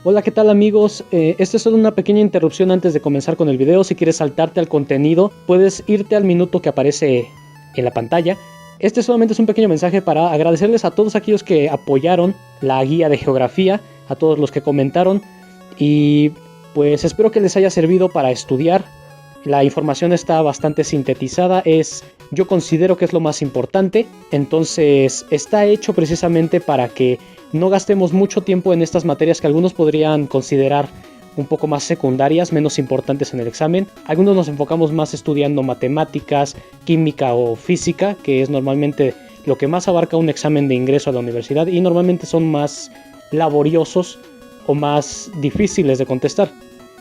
Hola, ¿qué tal amigos? Esta es solo una pequeña interrupción antes de comenzar con el video. Si quieres saltarte al contenido, puedes irte al minuto que aparece en la pantalla. Este solamente es un pequeño mensaje para agradecerles a todos aquellos que apoyaron la guía de geografía, a todos los que comentaron, y pues espero que les haya servido para estudiar. La información está bastante sintetizada, yo considero que es lo más importante, entonces está hecho precisamente para que no gastemos mucho tiempo en estas materias que algunos podrían considerar un poco más secundarias, menos importantes en el examen. Algunos nos enfocamos más estudiando matemáticas, química o física, que es normalmente lo que más abarca un examen de ingreso a la universidad y normalmente son más laboriosos o más difíciles de contestar.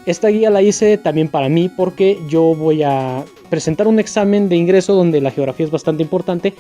Esta guía la hice también para mí porque yo voy a presentar un examen de ingreso donde la geografía es bastante importante,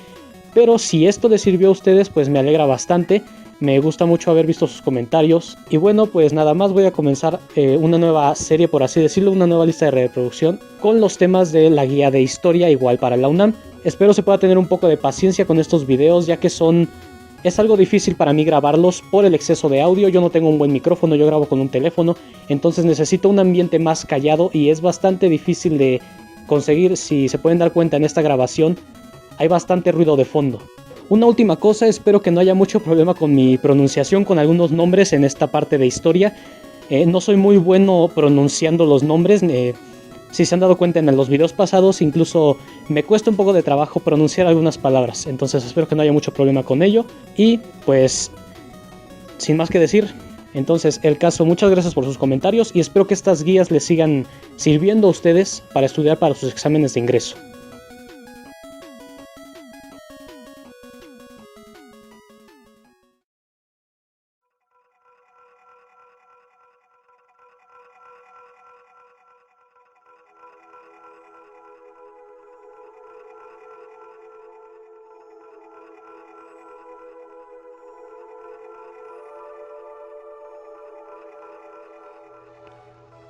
pero si esto les sirvió a ustedes, pues me alegra bastante. Me gusta mucho haber visto sus comentarios. Y bueno, pues nada más voy a comenzar una nueva serie, por así decirlo, una nueva lista de reproducción con los temas de la guía de historia, igual para la UNAM. Espero se pueda tener un poco de paciencia con estos videos, ya que es algo difícil para mí grabarlos por el exceso de audio. Yo no tengo un buen micrófono, yo grabo con un teléfono, entonces necesito un ambiente más callado y es bastante difícil de conseguir. Si se pueden dar cuenta en esta grabación, hay bastante ruido de fondo. Una última cosa, espero que no haya mucho problema con mi pronunciación con algunos nombres en esta parte de historia. No soy muy bueno pronunciando los nombres. Si se han dado cuenta en los videos pasados, incluso me cuesta un poco de trabajo pronunciar algunas palabras. Entonces espero que no haya mucho problema con ello. Y pues, sin más que decir, entonces el caso, muchas gracias por sus comentarios y espero que estas guías les sigan sirviendo a ustedes para estudiar para sus exámenes de ingreso.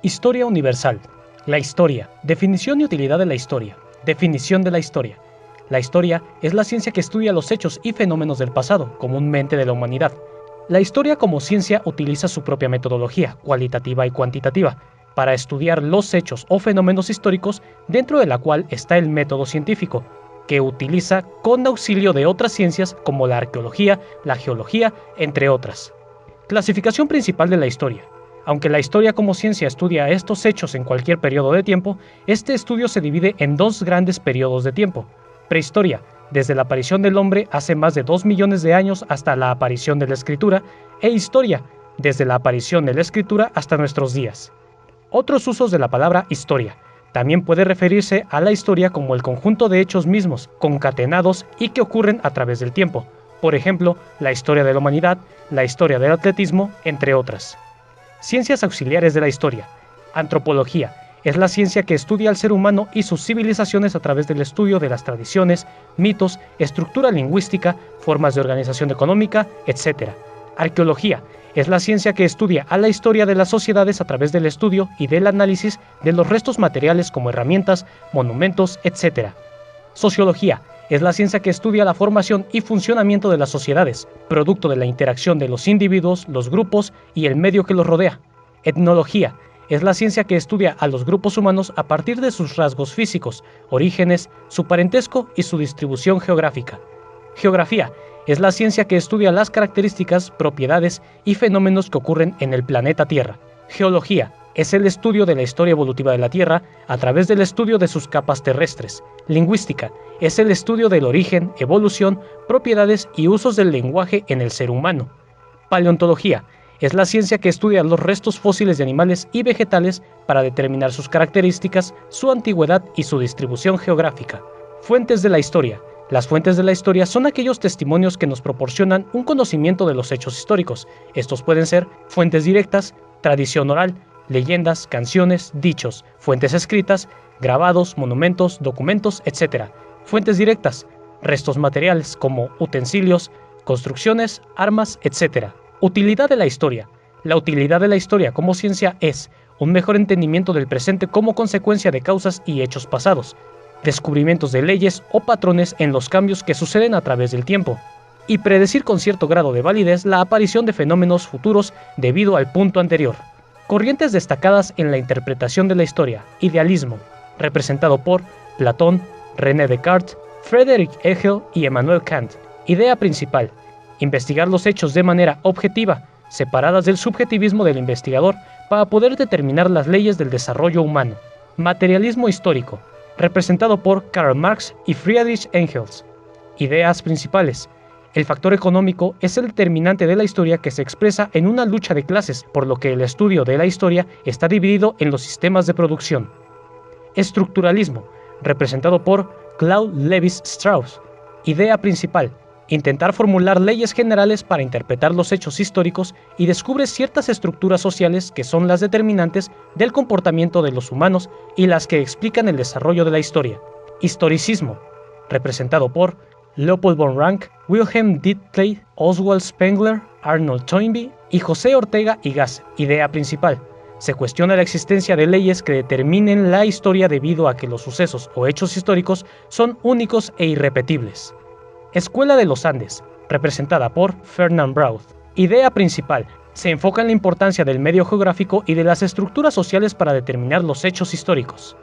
Historia universal. La historia. Definición y utilidad de la historia. Definición de la historia. La historia es la ciencia que estudia los hechos y fenómenos del pasado, comúnmente de la humanidad. La historia como ciencia utiliza su propia metodología, cualitativa y cuantitativa, para estudiar los hechos o fenómenos históricos, dentro de la cual está el método científico, que utiliza con auxilio de otras ciencias como la arqueología, la geología, entre otras. Clasificación principal de la historia. Aunque la historia como ciencia estudia estos hechos en cualquier periodo de tiempo, este estudio se divide en dos grandes periodos de tiempo. Prehistoria, desde la aparición del hombre hace más de 2 millones de años hasta la aparición de la escritura, e historia, desde la aparición de la escritura hasta nuestros días. Otros usos de la palabra historia. También puede referirse a la historia como el conjunto de hechos mismos, concatenados y que ocurren a través del tiempo. Por ejemplo, la historia de la humanidad, la historia del atletismo, entre otras. Ciencias auxiliares de la historia. Antropología. Es la ciencia que estudia al ser humano y sus civilizaciones a través del estudio de las tradiciones, mitos, estructura lingüística, formas de organización económica, etc. Arqueología. Es la ciencia que estudia a la historia de las sociedades a través del estudio y del análisis de los restos materiales como herramientas, monumentos, etc. Sociología. Es la ciencia que estudia la formación y funcionamiento de las sociedades, producto de la interacción de los individuos, los grupos y el medio que los rodea. Etnología. Es la ciencia que estudia a los grupos humanos a partir de sus rasgos físicos, orígenes, su parentesco y su distribución geográfica. Geografía. Es la ciencia que estudia las características, propiedades y fenómenos que ocurren en el planeta Tierra. Geología. Es el estudio de la historia evolutiva de la Tierra a través del estudio de sus capas terrestres. Lingüística. Es el estudio del origen, evolución, propiedades y usos del lenguaje en el ser humano. Paleontología. Es la ciencia que estudia los restos fósiles de animales y vegetales para determinar sus características, su antigüedad y su distribución geográfica. Fuentes de la historia. Las fuentes de la historia son aquellos testimonios que nos proporcionan un conocimiento de los hechos históricos. Estos pueden ser fuentes directas, tradición oral, leyendas, canciones, dichos, fuentes escritas, grabados, monumentos, documentos, etc. Fuentes directas, restos materiales como utensilios, construcciones, armas, etc. Utilidad de la historia. La utilidad de la historia como ciencia es un mejor entendimiento del presente como consecuencia de causas y hechos pasados, descubrimientos de leyes o patrones en los cambios que suceden a través del tiempo, y predecir con cierto grado de validez la aparición de fenómenos futuros debido al punto anterior. Corrientes destacadas en la interpretación de la historia: idealismo, representado por Platón, René Descartes, Friedrich Hegel y Emmanuel Kant. Idea principal: investigar los hechos de manera objetiva, separadas del subjetivismo del investigador, para poder determinar las leyes del desarrollo humano. Materialismo histórico, representado por Karl Marx y Friedrich Engels. Ideas principales: el factor económico es el determinante de la historia que se expresa en una lucha de clases, por lo que el estudio de la historia está dividido en los sistemas de producción. Estructuralismo, representado por Claude Lévi-Strauss. Idea principal: intentar formular leyes generales para interpretar los hechos históricos y descubre ciertas estructuras sociales que son las determinantes del comportamiento de los humanos y las que explican el desarrollo de la historia. Historicismo, representado por Leopold von Ranke, Wilhelm Dittley, Oswald Spengler, Arnold Toynbee y José Ortega y Gasset. Idea principal: se cuestiona la existencia de leyes que determinen la historia debido a que los sucesos o hechos históricos son únicos e irrepetibles. Escuela de los Andes, representada por Fernand Braud. Idea principal: se enfoca en la importancia del medio geográfico y de las estructuras sociales para determinar los hechos históricos.